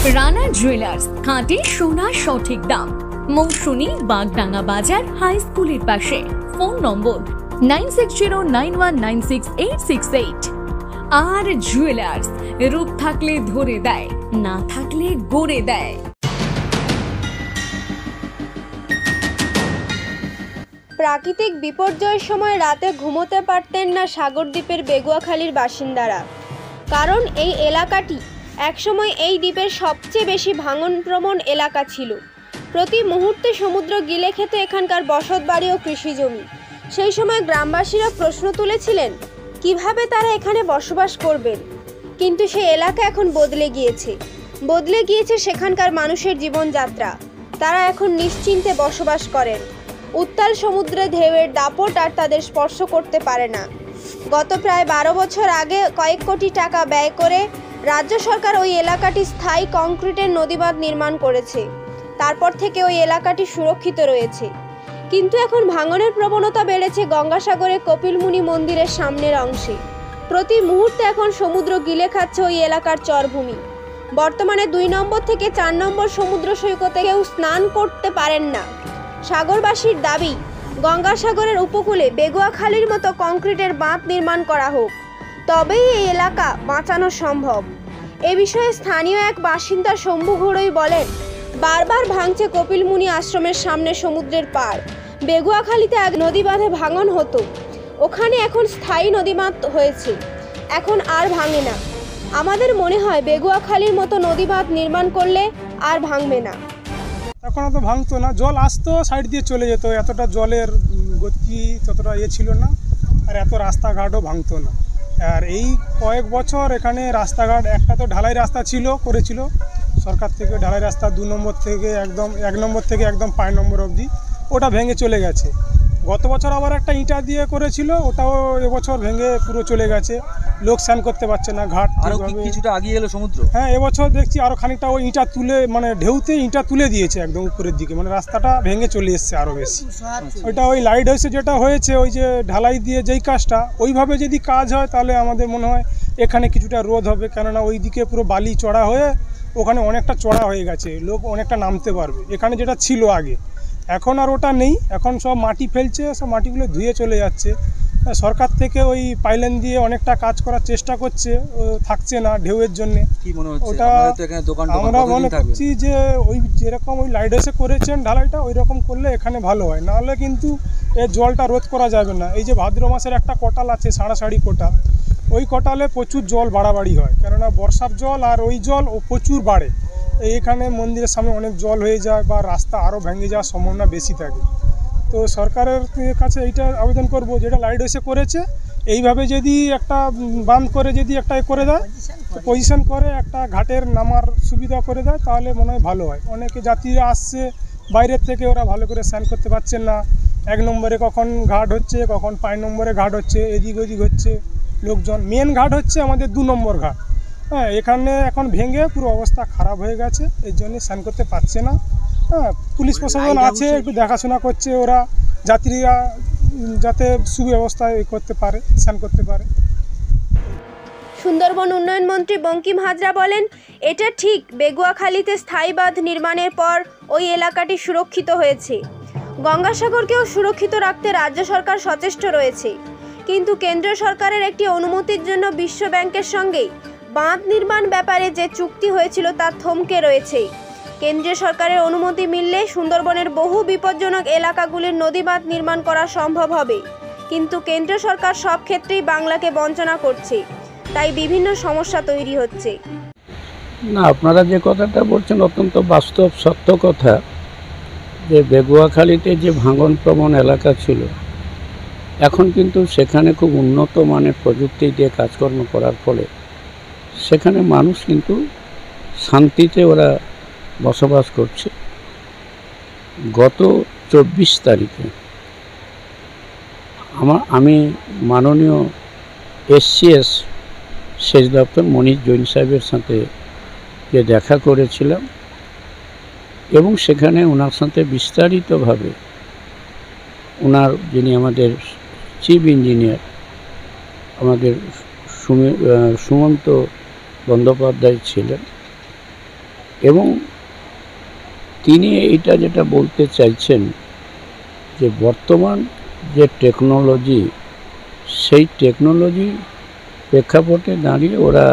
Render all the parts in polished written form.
Rana jewellers, খাঁটি সোনা সঠিক দাম। মৌসুমী, বাগডাঙ্গা বাজার, হাই স্কুলের পাশে। ফোন নম্বর 9609196868। আর জুয়েলার্স, রূপ থাকলে ধরে দেয়, না থাকলে গড়ে দেয়। প্রাকৃতিক বিপর্যয়ের সময় রাতে ঘুমোতে পারতেন না সাগরদ্বীপের বেগুয়াখালীর বাসিন্দারা। কারণ এই এলাকাটি একসময় এই দ্বীপের সবচেয়ে বেশি ভাঙনপ্রবণ এলাকা ছিল। প্রতি মুহূর্তে সমুদ্র গিলে খেত এখানকার বসতবাড়ি ও কৃষিজমি। সেই সময় গ্রামবাসীরা প্রশ্ন তুলেছিলেন কিভাবে তারা এখানে বসবাস করবেন। কিন্তু সেই এলাকা এখন বদলে গিয়েছে সেখানকার মানুষের জীবনযাত্রা। তারা এখন নিশ্চিন্তে বসবাস করেন। উত্তাল সমুদ্রে ঢেউয়ের দাপট আর তাদের স্পর্শ করতে পারে না। গত প্রায় 12 বছর আগে কয়েক কোটি টাকা ব্যয় করে রাজ্য সরকার ওই এলাকাটি স্থায়ী কংক্রিটের নদীবাঁধ নির্মাণ করেছে। তারপর থেকে ওই এলাকাটি সুরক্ষিত রয়েছে। কিন্তু এখন ভাঙনের প্রবণতা বেড়েছে গঙ্গাসাগরে কপিলমুনি মন্দিরের সামনের অংশে। প্রতি মুহূর্তে এখন সমুদ্র গিলে খাচ্ছে ওই এলাকার চরভূমি। বর্তমানে 2 নম্বর থেকে 4 নম্বর সমুদ্র সৈকতে কেউ স্নান করতে পারেন না। সাগরবাসীর দাবি, গঙ্গাসাগরের উপকূলে বেগুয়াখালীর মতো কংক্রিটের বাঁধ নির্মাণ করা হোক, তবেই এই এলাকা বাঁচানো সম্ভব। এ বিষয়ে স্থানীয় এক বাসিন্দা শম্ভু ঘোড়ই বলেন, বারবার ভাঙছে কপিলমুনি আশ্রমের সামনে সমুদ্রের পাড়। বেগুয়াখালীতে এক নদী বাঁধে ভাঙন হতো, ওখানে এখন স্থায়ী নদীবাঁধ হয়েছে, এখন আর ভাঙে না। আমাদের মনে হয় বেগুয়াখালীর মতো নদীবাঁধ নির্মাণ করলে আর ভাঙবে না। এখন তো ভাঙতো না, জল আসতো সাইড দিয়ে চলে যেত, এতটা জলের গতি ততটা ছিল না, আর এত রাস্তাঘাটও ভাঙতো না। আর এই কয়েক বছর এখানে রাস্তাঘাট, একটা তো ঢালাই রাস্তা করেছিল সরকার থেকে, ঢালাই রাস্তা 2 নম্বর থেকে একদম 1 নম্বর থেকে একদম 5 নম্বর অবধি, ওটা ভেঙে চলে গেছে। গত বছর আবার একটা ইঁটা দিয়ে করেছিল, ওটাও এবছর ভেঙে পুরো চলে গেছে। লোক স্নান করতে পারছে না, ঘাট কিছুটা আগিয়ে এলো সমুদ্র। হ্যাঁ, এবছর দেখছি আরও খানিকটা ওই ইঁটা তুলে, মানে ঢেউতে ইঁটা তুলে দিয়েছে একদম উপরের দিকে, মানে রাস্তাটা ভেঙে চলে এসছে আরও বেশি। ওইটা ওই লাইট হাউসে যেটা হয়েছে, ওই যে ঢালাই দিয়ে যেই কাজটা, ওইভাবে যদি কাজ হয় তাহলে আমাদের মনে হয় এখানে কিছুটা রোধ হবে। কেননা ওই দিকে পুরো বালি চড়া হয়ে ওখানে অনেকটা চড়া হয়ে গেছে, লোক অনেকটা নামতে পারবে। এখানে যেটা ছিল আগে, এখন আর ওটা নেই, এখন সব মাটি ফেলছে, সব মাটিগুলো ধুয়ে চলে যাচ্ছে। সরকার থেকে ওই পাইলেন দিয়ে অনেকটা কাজ করার চেষ্টা করছে, থাকছে না ঢেউয়ের জন্যে। ওটা আমরা মনে করছি যে ওই যেরকম ওই লাইট হাউসে করেছেন ঢালাইটা, ওই রকম করলে এখানে ভালো হয়। নাহলে কিন্তু এর জলটা রোধ করা যাবে না। এই যে ভাদ্র মাসের একটা কোটাল আছে, সাড়াসাড়ি কোটাল, ওই কোটালে প্রচুর জল বাড়াবাড়ি হয়, কেননা বর্ষার জল আর ওই জল ও প্রচুর বাড়ে। এইখানে মন্দিরের সামনে অনেক জল হয়ে যায়, বা রাস্তা আরও ভেঙে যাওয়ার সম্ভাবনা বেশি থাকে। তো সরকারের কাছে এইটা আবেদন করব, যেটা লাইট হাউসে করেছে এইভাবে যদি একটা বাঁধ করে যদি একটা করে দেয়, পজিশন করে একটা ঘাটের নামার সুবিধা করে দেয়, তাহলে মনে হয় ভালো হয়। অনেকে যাত্রীরা আসছে বাইরের থেকে, ওরা ভালো করে স্নান করতে পারছেন না। 1 নম্বরে কখন ঘাট হচ্ছে, কখন 5 নম্বরে ঘাট হচ্ছে, এদিক ওদিক হচ্ছে লোকজন। মেন ঘাট হচ্ছে আমাদের 2 নম্বর ঘাট। হ্যাঁ, এখানে এখন ভেঙে পুরো অবস্থা খারাপ হয়ে গেছে, এই জন্য স্নান করতে পারছে না। হ্যাঁ, পুলিশ প্রশাসন আছে, একটু দেখাশোনা করছে, ওরা যাত্রীরা যাতে সুব্যবস্থায় করতে পারে, স্নান করতে পারে। সুন্দরবন উন্নয়ন মন্ত্রী বঙ্কিম হাজরা বলেন, এটা ঠিক, বেগুয়াখালীতে স্থায়ী বাঁধ নির্মাণের পর ওই এলাকাটি সুরক্ষিত হয়েছে। গঙ্গাসাগরকেও সুরক্ষিত রাখতে রাজ্য সরকার সচেষ্ট রয়েছে। কিন্তু কেন্দ্র সরকারের একটি অনুমতির জন্য বিশ্ব ব্যাংকের সঙ্গে বাঁধ নির্মাণ ব্যাপারে যে চুক্তি হয়েছিল তা থমকে রয়েছে। কেন্দ্রীয় সরকারের অনুমতি মিললে সুন্দরবনের বহু বিপজ্জনক এলাকাগুলির নদীবাঁধ নির্মাণ করা সম্ভব হবে। কিন্তু কেন্দ্র সরকার সব ক্ষেত্রেই বাংলাকে বঞ্চনা করছে, তাই বিভিন্ন সমস্যা তৈরি হচ্ছে। না, আপনারা যে কথাটা বলছেন অত্যন্ত বাস্তব সত্য কথা, যে বেগুয়াখালীতে যে ভাঙন প্রবণ এলাকা ছিল, এখন কিন্তু সেখানে খুব উন্নত মানের প্রযুক্তি দিয়ে কাজকর্ম করার ফলে সেখানে মানুষ কিন্তু শান্তিতে ওরা বসবাস করছে। গত 24 তারিখে আমি মাননীয় SCS সেচ দপ্তর মনীষ জৈন সাহেবের সাথে যে দেখা করেছিলাম, এবং সেখানে ওনার সাথে বিস্তারিতভাবে ওনার যিনি আমাদের চিফ ইঞ্জিনিয়ার আমাদের সুমন্ত বন্দ্যোপাধ্যায় ছিলেন, এবং তিনি এইটা যেটা বলতে চাইছেন যে বর্তমান যে টেকনোলজি, সেই টেকনোলজি প্রেক্ষাপটে দাঁড়িয়ে ওরা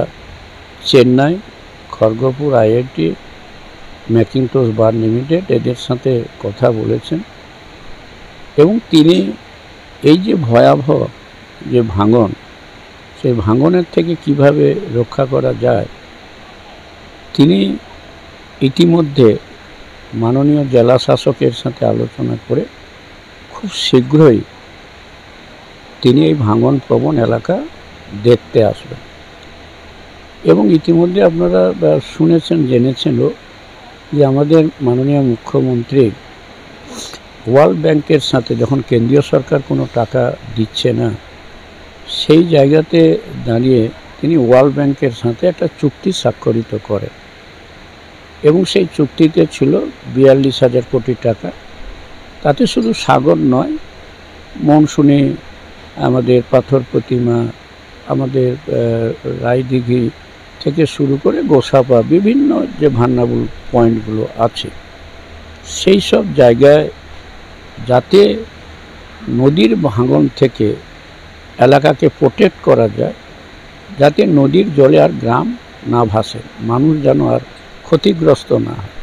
চেন্নাই, খড়গপুর IIT, ম্যাকিন্টোশ বার লিমিটেড এদের সাথে কথা বলেছেন এবং তিনি এই যে ভয়াবহ যে ভাঙন, সেই ভাঙনের থেকে কিভাবে রক্ষা করা যায় তিনি ইতিমধ্যে মাননীয় জেলা শাসকের সাথে আলোচনা করে খুব শীঘ্রই তিনি এই ভাঙন প্রবণ এলাকা দেখতে আসবেন। এবং ইতিমধ্যে আপনারা শুনেছেন, জেনেছেনও যে আমাদের মাননীয় মুখ্যমন্ত্রী ওয়ার্ল্ড ব্যাংকের সাথে যখন কেন্দ্রীয় সরকার কোনো টাকা দিচ্ছে না, সেই জায়গাতে দাঁড়িয়ে তিনি ওয়ার্ল্ড ব্যাংকের সাথে একটা চুক্তি স্বাক্ষরিত করেন এবং সেই চুক্তিতে ছিল 42,000 কোটি টাকা। তাতে শুধু সাগর নয়, মনসুনি, আমাদের পাথর প্রতিমা, আমাদের রায়দিঘি থেকে শুরু করে গোসাপা, বিভিন্ন যে ভান্নাবুল পয়েন্টগুলো আছে সেই সব জায়গায় যাতে নদীর ভাঙন থেকে এলাকাকে প্রোটেক্ট করা যায়, যাতে নদীর জলে আর গ্রাম না ভাসে, মানুষ যেন আর ক্ষতিগ্রস্ত না হয়,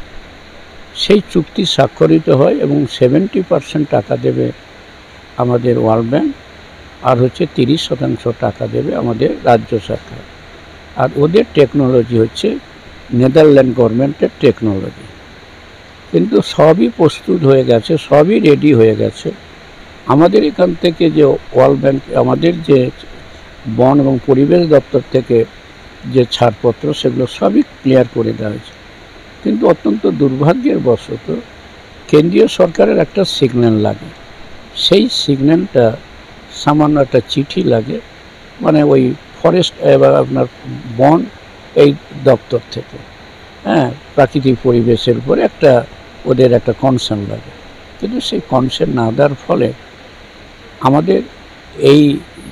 সেই চুক্তি স্বাক্ষরিত হয় এবং 70% টাকা দেবে আমাদের ওয়ার্ল্ড ব্যাংক, আর 30% টাকা দেবে আমাদের রাজ্য সরকার। আর ওদের টেকনোলজি হচ্ছে নেদারল্যান্ড গভর্নমেন্টের টেকনোলজি। কিন্তু সবই প্রস্তুত হয়ে গেছে, সবই রেডি হয়ে গেছে। আমাদের এখান থেকে যে ওয়ার্ল্ড ব্যাংক, আমাদের যে বন এবং পরিবেশ দপ্তর থেকে যে ছাড়পত্র, সেগুলো সবই ক্লিয়ার করে দেওয়া হয়েছে। কিন্তু অত্যন্ত দুর্ভাগ্যের বশত কেন্দ্রীয় সরকারের একটা সিগন্যাল লাগে, সেই সিগন্যালটা সামান্য একটা চিঠি লাগে, মানে ওই ফরেস্ট আপনার বন এই দপ্তর থেকে, প্রাকৃতিক পরিবেশের উপরে একটা ওদের একটা কনসার্ন লাগে। কিন্তু সেই কনসার্ন না দেওয়ার ফলে আমাদের এই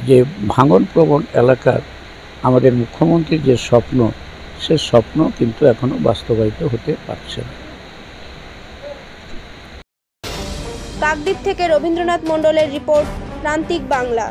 যে ভাঙন প্রবণ এলাকার আমাদের মুখ্যমন্ত্রীর যে স্বপ্ন, সে স্বপ্ন কিন্তু এখনো বাস্তবায়িত হতে পারছে না। কাকদ্বীপ থেকে রবীন্দ্রনাথ মণ্ডলের রিপোর্ট, প্রান্তিক বাংলা।